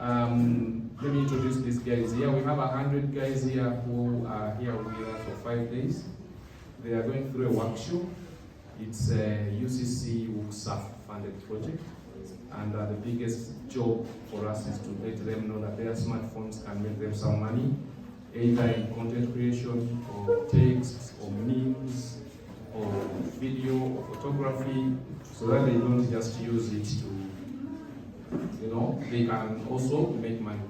Let me introduce these guys here. We have 100 guys here who are here with us for 5 days. They are going through a workshop. It's a UCC WUCSAF funded project. And the biggest job for us is to let them know that their smartphones can make them some money, either in content creation, or text, or memes, or video, or photography, so that they don't just use it to, they can also make money.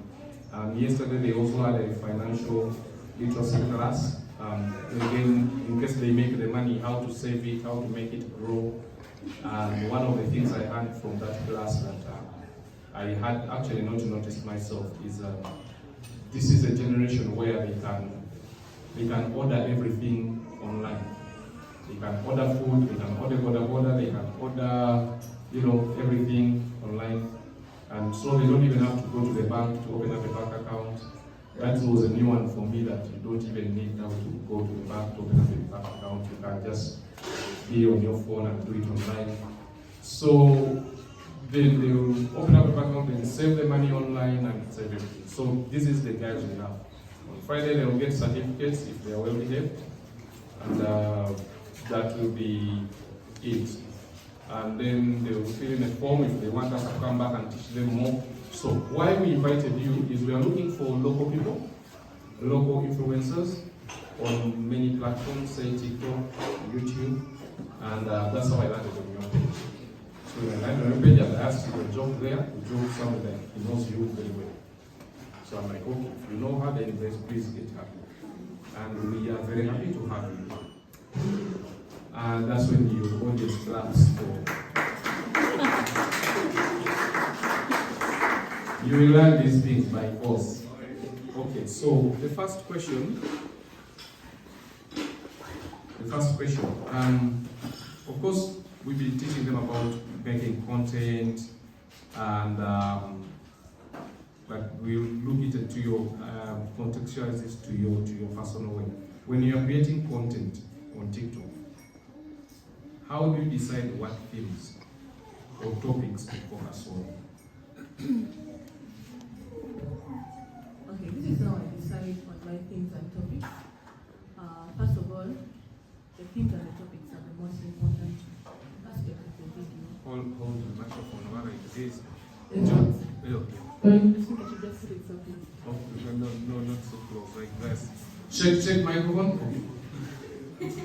Yesterday they also had a financial literacy class. Again, in case they make the money, how to save it, how to make it grow. And one of the things I learned from that class that I had actually not noticed myself is this is a generation where they can order everything online. They can order food, they can order they can order everything online. And so they don't even have to go to the bank to open up a bank account. That was a new one for me, that you don't even need now to go to the bank to open up a bank account. You can just be on your phone and do it online. So they will open up a bank account and save the money online and save everything. So this is the guys we have. On Friday they will get certificates if they are well behaved, and that will be it. And then they will fill in a form if they want us to come back and teach them more. So why we invited you is we are looking for local people, local influencers on many platforms, say TikTok, YouTube, and that's how I landed on your page. So when I landed on your page, I asked you to job there, to job somewhere. He knows you very well. So I'm like, okay, if you know her, then please get her. And we are very happy to have you. And that's when your audience claps for. You will learn these things by force. Okay, so the first question. Of course, we've been teaching them about making content, and but we'll look into your contextualize this to your personal way. When you are creating content on TikTok, how do you decide what themes or topics to focus on? Okay, this is how I decide on my themes and topics. First of all, the themes and the topics are the most important aspect of the video. Hold the microphone while it is. No, not so close, like this. Check microphone. Okay.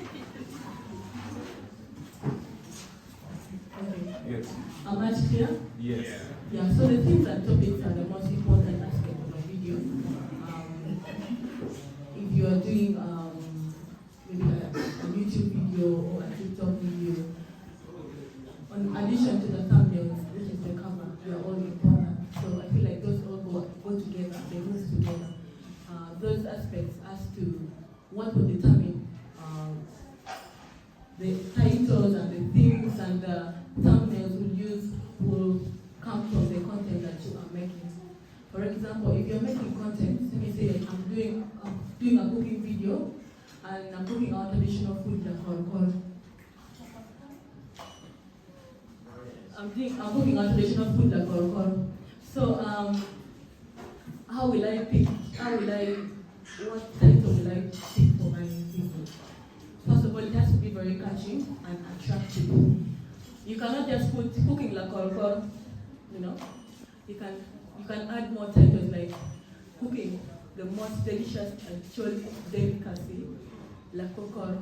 Yes. Am I clear? Yes. Yeah, so the themes and topics are the most important aspect of the video. If you are doing maybe a YouTube video or a TikTok video, in addition to the thumbnails, which is the cover, they are all important. So I feel like those all go together, they move together. Those aspects as to what will determine the titles and the themes and the thumbnails will come from the content that you are making. For example, if you're making content, let me say I'm doing a cooking video and I'm cooking our traditional food like korokoro. I'm cooking our traditional food like korokoro. So what title will I pick for my video? First of all, it has to be very catchy and attractive. You cannot just put cooking like korokoro, You can add more titles like cooking the most delicious and actual delicacy, like korokoro.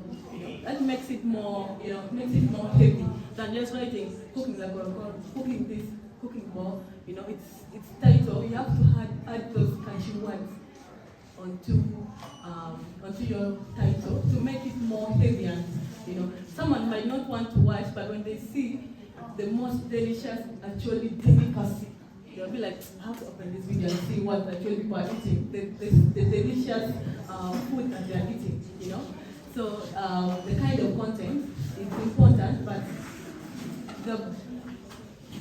That makes it more, heavy than just writing cooking like korokoro, cooking this, cooking more. It's title. You have to add those catchy words onto your title to make it more heavy, and someone might not want to watch, but when they see the most delicious actually delicacy, they'll be like, I have to open this video and see what actually people are eating, the delicious food that they are eating, So the kind of content is important, but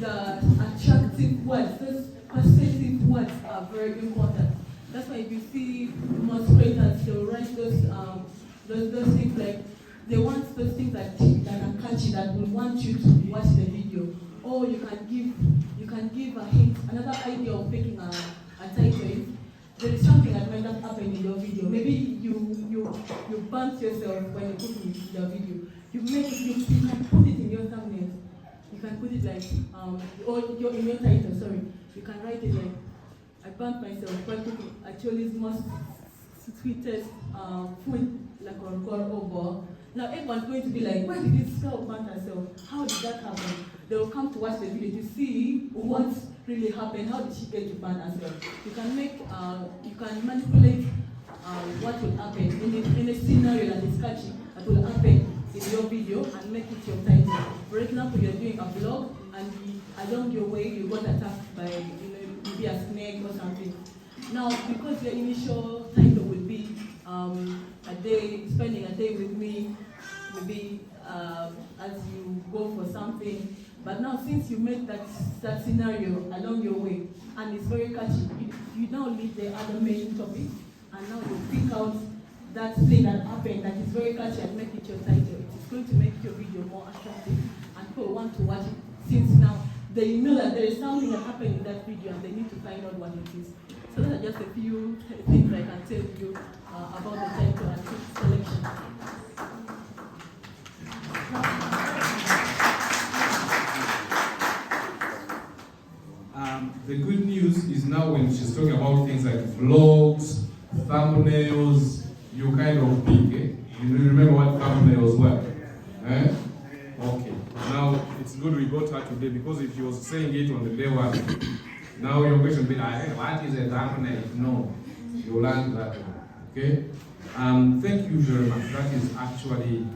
the attractive words, those persuasive words are very important. That's why if you see most creators, they'll write those things like, they want those things that are catchy, that will want you to watch the video. Or you can give a hint, another idea of making there is something that might not happen in your video. Maybe you bounce yourself when you put in your video. You can put it in your thumbnail. You can put it like or in your title. Sorry, you can write it like, I burnt myself while cooking Acholi's most sweetest food like over. Now everyone's going to be like, why did this girl burn herself? How did that happen? They will come to watch the video to see what really happened. How did she get to burn herself? You can you can manipulate what will happen in a scenario that is catchy that will happen in your video and make it your title. For example, you're doing a vlog and along your way you got attacked by maybe a snake or something. Now, because your initial title will be spending a day with me, maybe as you go for something. But now, since you made that scenario along your way, and it's very catchy, you now leave the other main topic, and now you pick out that thing that happened that is very catchy and make it your title. It's going to make your video more attractive, and people want to watch it, since now they know that there is something that happened in that video and they need to find out what it is. So those are just a few things I can tell you about the title and selection. The good news is now when she's talking about things like vlogs, thumbnails, you kind of pick, eh? You remember what thumbnails were? Eh? Okay. Now, it's good we got her today, because if she was saying it on the day one, now your question will be like, hey, what is a thumbnail? No, you learn that one. Okay? Thank you very much. That is actually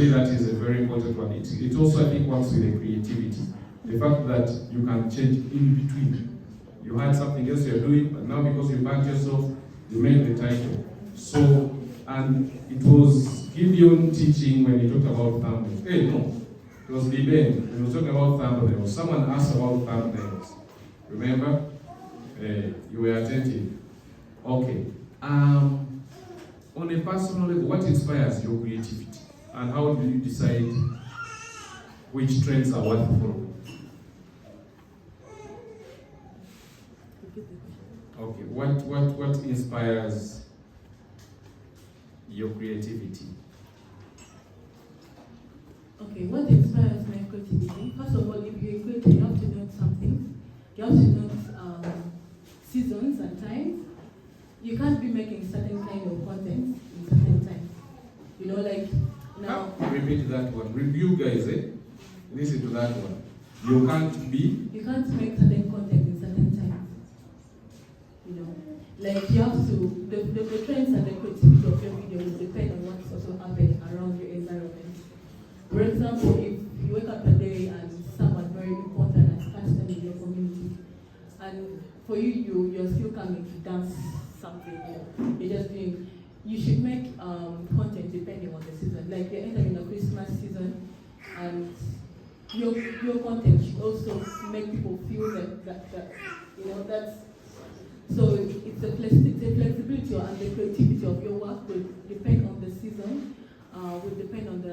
that is a very important one. It also, I think, works with the creativity. The fact that you can change in between. You had something else you're doing, but now because you backed yourself, you made the title. So, and it was Gideon teaching when he talked about thumbnails. Hey, no. It was Liben when he was talking about thumbnails. Someone asked about thumbnails. Remember? You were attentive. Okay. On a personal level, what inspires your creativity? And how do you decide which trends are worth following? Okay, what inspires your creativity? Okay, what inspires my creativity? First of all, if you're a creator, you have to know something. You have to know seasons and times. You can't be making certain kind of content in certain times. You know, like now. Repeat that one. Review, guys. Listen to that one. You can't make certain content in certain times. You know, like you have to. The trends and the creativity of your video will depend on what's also happening around your environment. For example, if you wake up a day and someone very important has passed in your community, and for you're still coming to dance something, you're just doing. You should make content depending on the season. Like you're entering the Christmas season, and your content should also make people feel that that's. So it's the flexibility and the creativity of your work will depend on the season, will depend on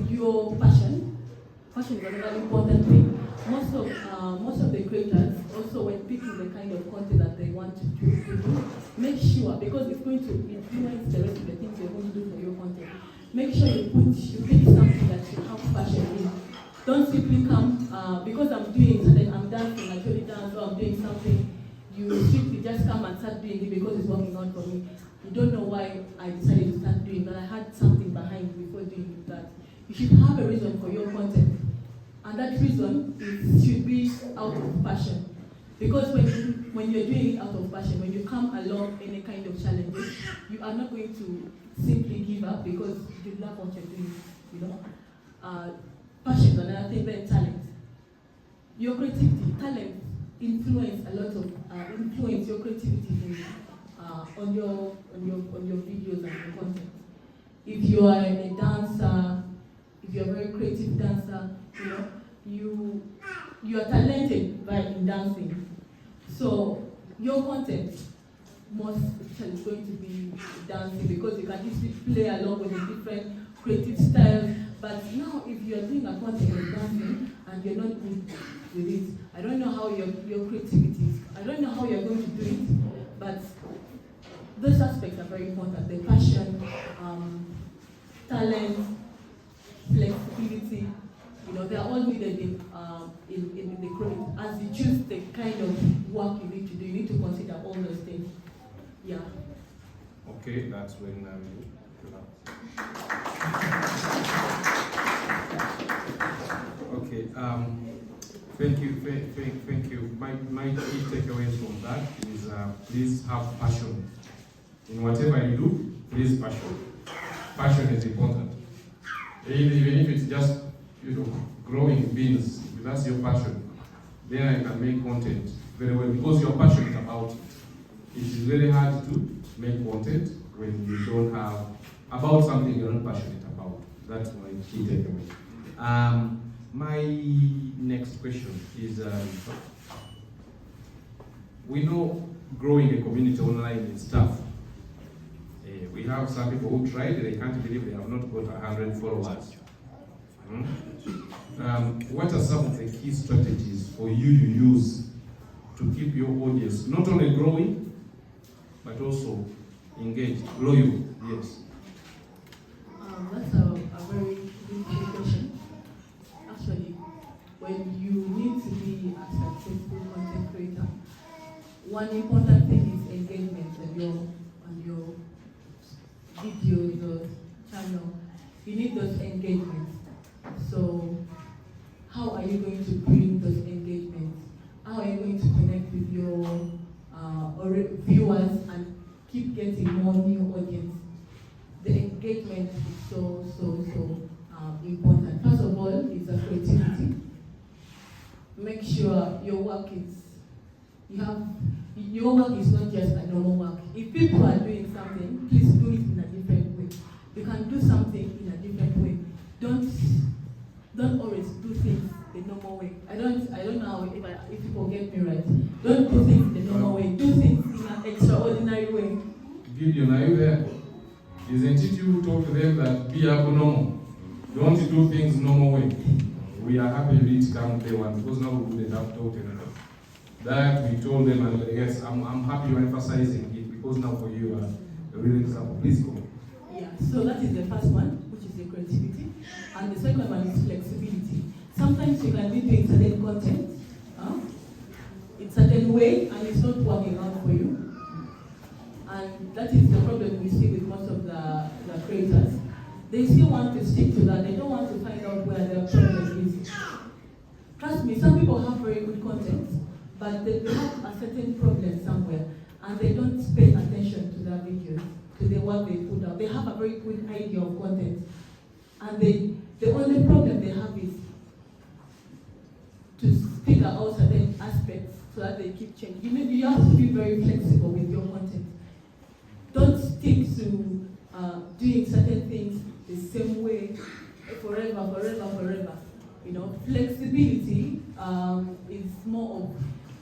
your passion. Passion is another important thing. Most of the creators also, when picking the kind of content that they want to do, make sure, because it's going to influence the rest of the things you're going to do for your content. Make sure you pick something that you have passion in. Don't simply come because I'm doing something, I'm dancing, I truly dance, or I'm doing something. You simply just come and start doing it because it's working out for me. You don't know why I decided to start doing, but I had something behind before doing that. You should have a reason for your content. And that reason should be out of passion. Because when you're doing it out of passion, when you come along any kind of challenges, you are not going to simply give up because you love what you're doing. You know, passion is another thing. Then talent, your creativity, talent influence a lot of influence your creativity on your videos and your content. If you are a dancer, if you're a very creative dancer, you are talented in dancing. So your content most especially is going to be dancing because you can easily play along with the different creative styles. But now if you are doing a content of dancing and you're not good with it, I don't know how your creativity is. I don't know how you're going to do it, but those aspects are very important. The passion, talent, flexibility, they are all needed in the credit. As you choose the kind of work you need to do, you need to consider all those things. Yeah. Okay, that's when okay. Thank you. My key takeaways from that is please have passion in whatever you do. Please passion. Passion is important. Even if it's just growing beans, if that's your passion, then I can make content very well because you're passionate about it. It is very hard to make content when you don't have about something you're not passionate about. That's my key takeaway. My next question is, we know growing a community online is tough. We have some people who tried, they can't believe they have not got 100 followers. What are some of the key strategies for you to use to keep your audience not only growing, but also engaged, loyal? Yes. That's a very good question. Actually, when you need to be a successful content creator, one important thing is engagement on your video, your channel. You need those engagements. So, how are you going to bring those engagements? How are you going to connect with your viewers and keep getting more new audience? The engagement is so important. First of all, it's a creativity. Make sure your work is not just a normal work. If people are doing something, please do it in a different way. You can do something in a different way. Don't always do things the normal way. I don't know if people get me right. Don't do things the normal way. Do things in an extraordinary way. Gideon, are you there? Isn't it you talk to them that be abnormal? Don't do things normal way. We are happy we didn't come day one because now we wouldn't have taught enough. That we told them, and yes, I'm happy you're emphasizing it because now for you a real example. Please go. Yeah, so that is the first one, which is the creativity. And the second one is flexibility. Sometimes you can be doing certain content in certain way and it's not working out for you. And that is the problem we see with most of the creators. They still want to stick to that. They don't want to find out where their problem is. Trust me, some people have very good content, but they have a certain problem somewhere, and they don't pay attention to their videos, to the work they put out. They have a very good idea of content, and the only problem they have is to figure out certain aspects so that they keep changing. You have to be very flexible with your content. Don't stick to doing certain things the same way forever. Flexibility is more of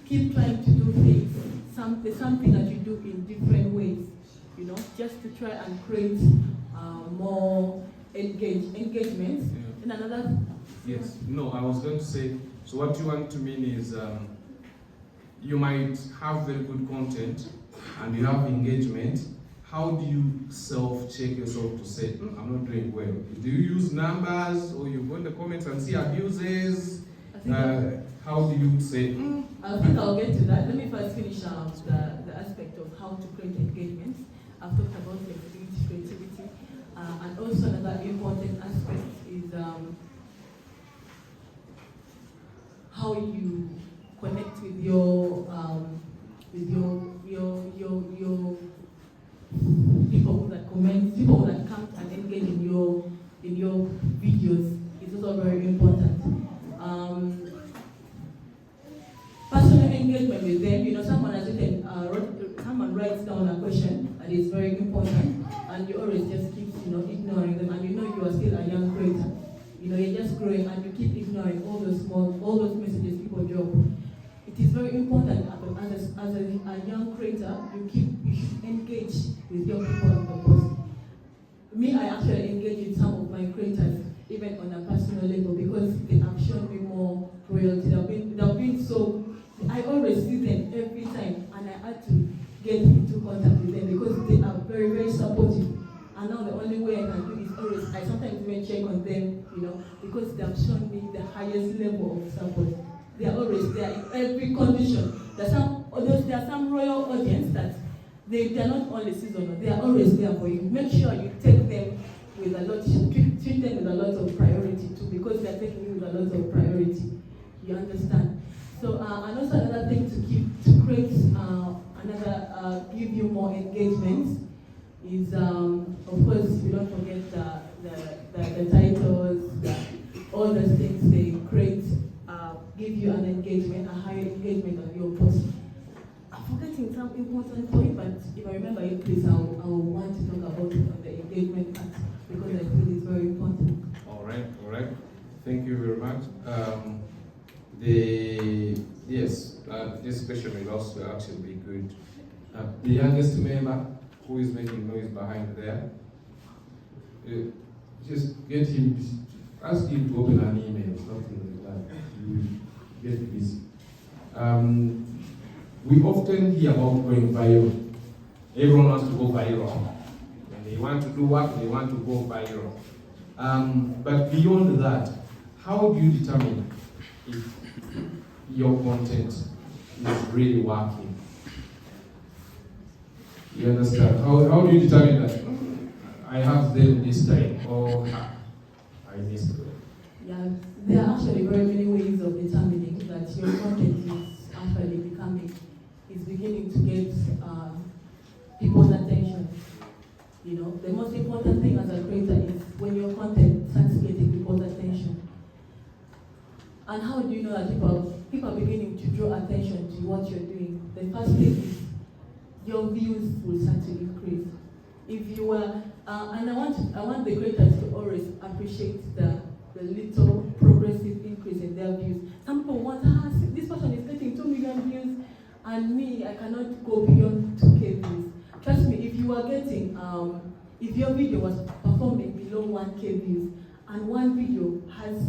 keep trying to do things, something that you do in different ways, just to try and create more engagement. Yeah. And another. Yes. No, I was going to say. So what you want to mean is, you might have very good content and you have engagement. How do you self-check yourself to say, I'm not doing well? Do you use numbers or you go in the comments and see abuses? How do you say? I think I'll get to that. Let me first finish the aspect of how to create engagement. I've talked about flexibility, creativity, and also another important aspect is how you connect with your people that comment, people that come and engage in your videos is also very important. Personal engagement with them. Someone has written, someone writes down a question that is very important, and you always just keep ignoring them, and you are still a young creator. You're just growing, and you keep ignoring all those messages people drop. It is very important as a young creator, you should engage with your people on purpose. Me, I actually engage with some of my creators even on a personal level, because they have shown me more loyalty. They've been so, I always see them every time, and I had to get into contact with them because they are very, very supportive. And now the only way I can do is always, I sometimes even check on them, because they have shown me the highest level of support. They are always there in every condition. There are some royal audience that they are not only seasonal, they are always there for you. Make sure you take them with a lot, treat them with a lot of priority too, because they are taking you with a lot of priority. You understand? So, and also another thing to create give you more engagement is, of course, you don't forget the titles, all those things they create, give you an engagement, a higher engagement on your post. I'm forgetting some important point, but if I remember it, please, I will want to talk about it on the engagement part, because I feel it's very important. All right. Thank you very much. This question will also actually be good. The youngest member who is making noise behind there, just get him, ask him to open an email, something like that. You will get busy. We often hear about going viral. Everyone wants to go viral. When they want to do work, they want to go viral. But beyond that, how do you determine if your content is really working? You understand? How do you determine that I have them this time, or I missed it? Yeah, there are actually very many ways of determining that your content is actually beginning to get people's attention. The most important thing as a creator is when your content starts getting people's attention. And how do you know that people are beginning to draw attention to what you're doing? The first thing is your views will start to increase. If you are, and I want the creators to always appreciate the little progressive increase in their views. Some people want, this person is getting 2 million views, and me, I cannot go beyond 2K views. Trust me, if you are getting, if your video was performing below 1K views, and one video has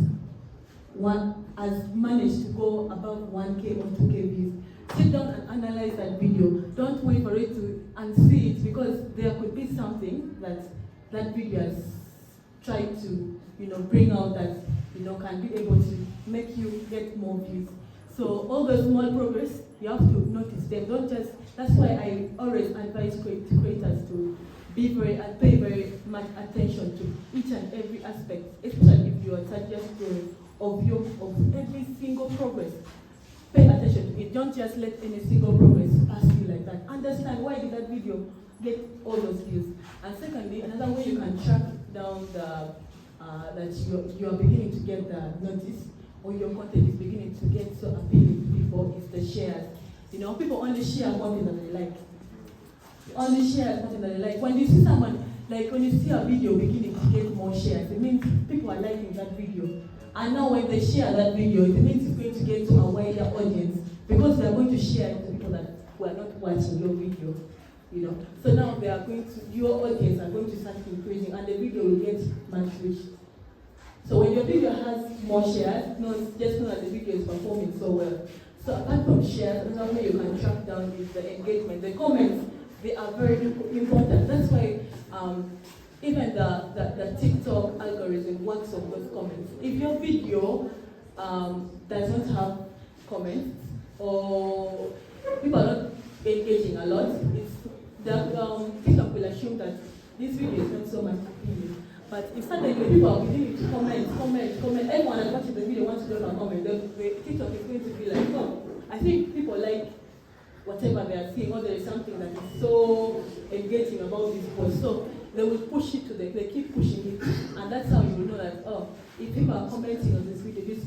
managed to go above 1K or 2K views, sit down and analyze that video. Don't wait for it and see it, because there could be something that video has tried to, bring out that, can be able to make you get more views. So all those small progress, you have to notice them. Don't just, that's why I always advise creators to pay very much attention to each and every aspect, especially if you are just growing, of every single progress. Pay attention to it. Don't just let any single progress pass you like that. Understand why did that video get all those views. And secondly, another way you can track down that you are beginning to get the notice, or your content is beginning to get so appealing to people, is the shares. People only share content that they like. Only share content that they like. When you see someone, like when you see a video beginning to get more shares, it means people are liking that video. And now when they share that video, it means it's going to get to a wider audience, because they are going to share it to people that were not watching your video. So now they are going to, your audience are going to start increasing, and the video will get much reach. So when your video has more shares, just know that the video is performing so well. So apart from shares, another way you can track down is the engagement. The comments, they are very important. That's why even the TikTok algorithm works on those comments. If your video does not have comments, or people are not engaging a lot, TikTok will assume that this video is not so much appealing. But if suddenly people are beginning to comment, everyone that's watching the video wants to do a comment, the TikTok is going to be like, oh, I think people like whatever they are seeing, or there is something that is so engaging about this post. So they will push it they keep pushing it. And that's how you will know that, oh, if people are commenting on this video is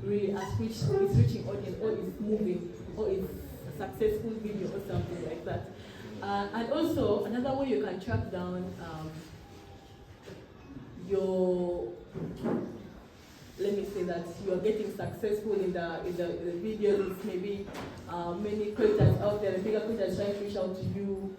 really is reaching audience, or is moving, or is a successful video, or something like that. And also, another way you can track down let me say that you are getting successful in the videos. Maybe many creators out there, the bigger creators trying to reach out to you,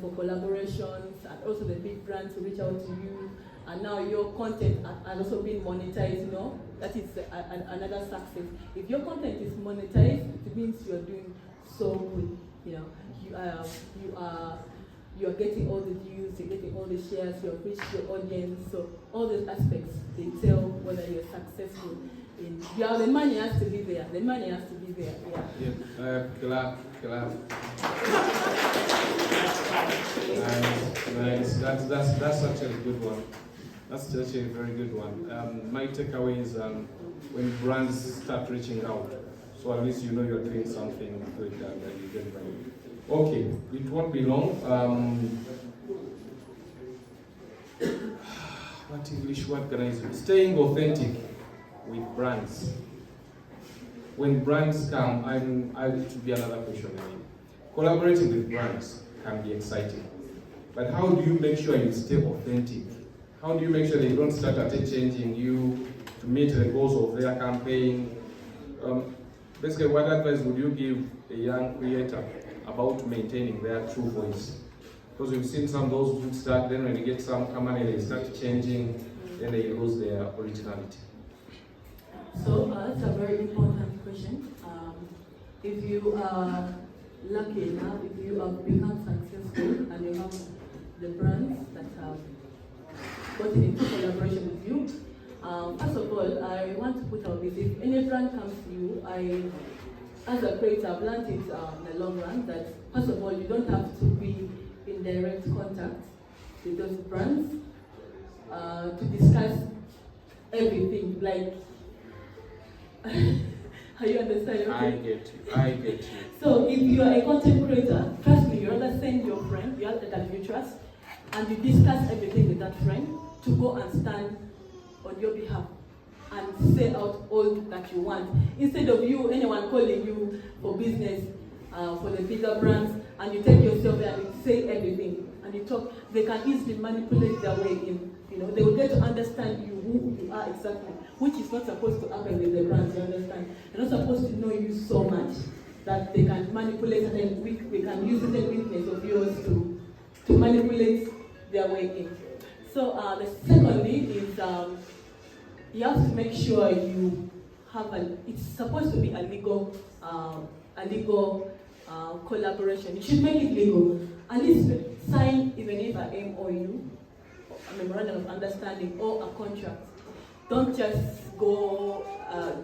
for collaborations, and also the big brands to reach out to you. and now your content has also been monetized, that is another success. If your content is monetized, it means you're doing so good. You are getting all the views, you're getting all the shares, you've reached your audience. So all those aspects, they tell whether you're successful. The money has to be there. The money has to be there. Yeah. Clap. Nice. That's actually a good one. That's actually a very good one. My takeaway is when brands start reaching out, so at least you're doing something good and you get value. Okay, it won't be long. What English word can I use? Staying authentic with brands. When brands come, it should be another question. Collaborating with brands can be exciting, but how do you make sure you stay authentic? How do you make sure they don't start changing you to meet the goals of their campaign? Basically, what advice would you give a young creator about maintaining their true voice? Because we've seen some of those who start, then when they get some money, they start changing, then they lose their originality. So that's a very important question. If you are lucky enough, if you have become successful and you have the brands that have gotten into collaboration with you, first of all, I want to put out this: if any brand comes to you, as a creator, I've learned it in the long run that first of all, you don't have to be in direct contact with those brands to discuss everything. Like, how you understand? Okay? I get you. So if you are a content creator, trust me, you rather send your friend, that you trust, and you discuss everything with that friend to go and stand on your behalf and say out all that you want. Instead of anyone calling you for business, for the bigger brands, and you take yourself there and you say everything, and you talk, they can easily manipulate their way in. They will get to understand you, who you are exactly, which is not supposed to happen with the brands, you understand? They're not supposed to know you so much that they can manipulate, and then we can use the weakness of yours to manipulate their way in. So the secondly is you have to make sure you have it's supposed to be a legal collaboration. You should make it legal. At least sign even if an MOU, a memorandum of understanding, or a contract. Don't just go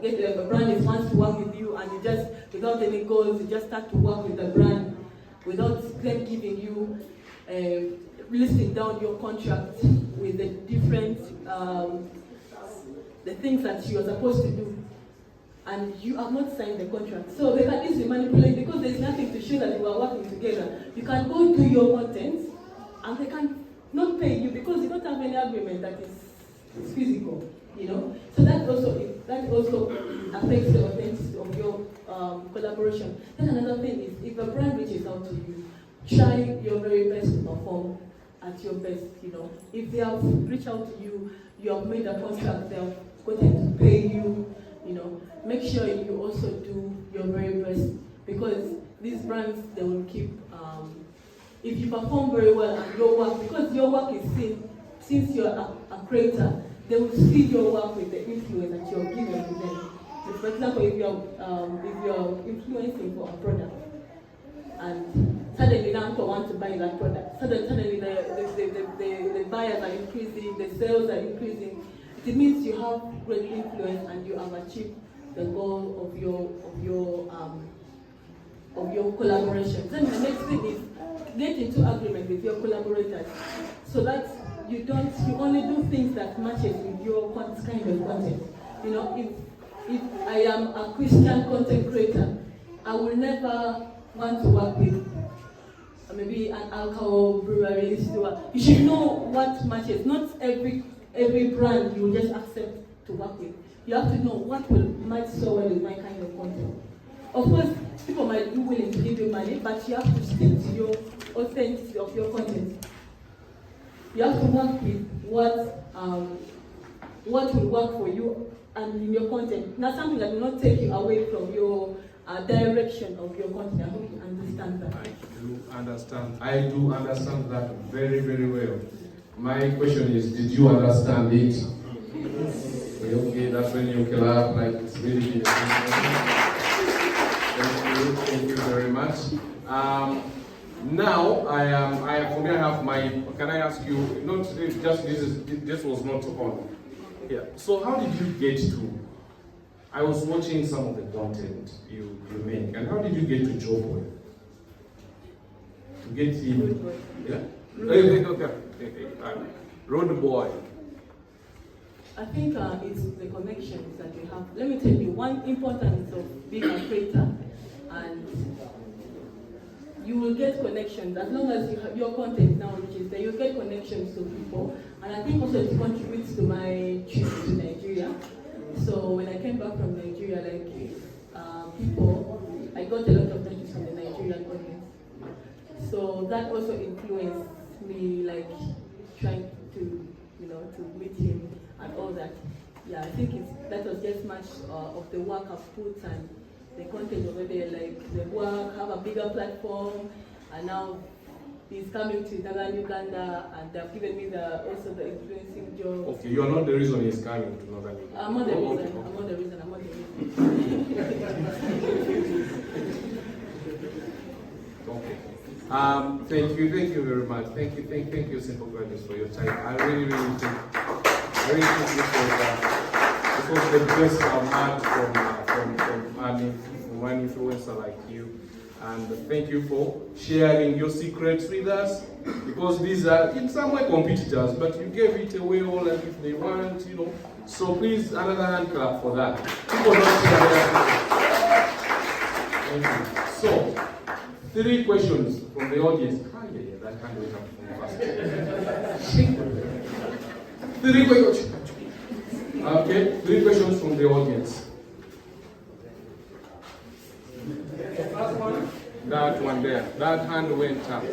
get a brand that wants to work with you and you just, without any goals, you just start to work with the brand without them giving you, listing down your contract with the different, the things that you are supposed to do. And you have not signed the contract. So they can easily manipulate because there is nothing to show that you are working together. You can go do your content and they can not pay you because you don't have any agreement that is physical, So that also affects the authenticity of your collaboration. Then another thing is, if a brand reaches out to you, try your very best to perform at your best, If they have reached out to you, you have made a contract, they have gotten to pay you, make sure you also do your very best, because these brands, they will keep, if you perform very well and your work, because your work is seen, since you're a creator, they will see your work with the influence that you're giving to them. So for example, if you're influencing for a product, and suddenly now people want to buy that product, suddenly the buyers are increasing, the sales are increasing, it means you have great influence and you have achieved the goal of your collaboration. Then the next thing is get into agreement with your collaborators so that you only do things that matches with your kind of content. If I am a Christian content creator, I will never want to work with maybe an alcohol brewery. You should know what matches. Not every brand you will just accept to work with. You have to know what will match so well with my kind of content. Of course, people might be willing to give you money, but you have to stick to your authenticity of your content. You have to work with what will work for you and in your content. Not something that will not take you away from your direction of your content. I hope you understand that. I do understand that very, very well. My question is, did you understand it? Okay, that's when you clap like it's really been a thank you very much. Now for me I have my. Can I ask you? Not just this was not on. Yeah. So how did you get to? I was watching some of the content you make, and how did you get to Joe? To get him? Yeah. Road boy. I think it's the connections that you have. Let me tell you, one importance of being a creator, and you will get connections. As long as you have your content now reaches there, you'll get connections to people. And I think also it contributes to my trip to Nigeria. So when I came back from Nigeria, I got a lot of messages from the Nigerian audience. So that also influenced me, trying to, to meet him and all that. Yeah, I think that was just much of the work I've put and the content over there, the work, have a bigger platform, and now he's coming to Northern Uganda, and they've given me also the influencing job. Okay, you are not the reason he's coming to Northern Uganda. I'm not the reason. I'm not the reason. Okay. Thank you very much. Thank you, Simple Graduates, for your time. I really think this was the best I've had from an influencer like you. And thank you for sharing your secrets with us, because these are in some way competitors, but you gave it away all as if they want, So please, another hand clap for that. People don't share their secrets. Thank you. So, 3 questions from the audience. That can't wait up fast. 3 questions. Okay, 3 questions from the audience. That one there. That hand went up.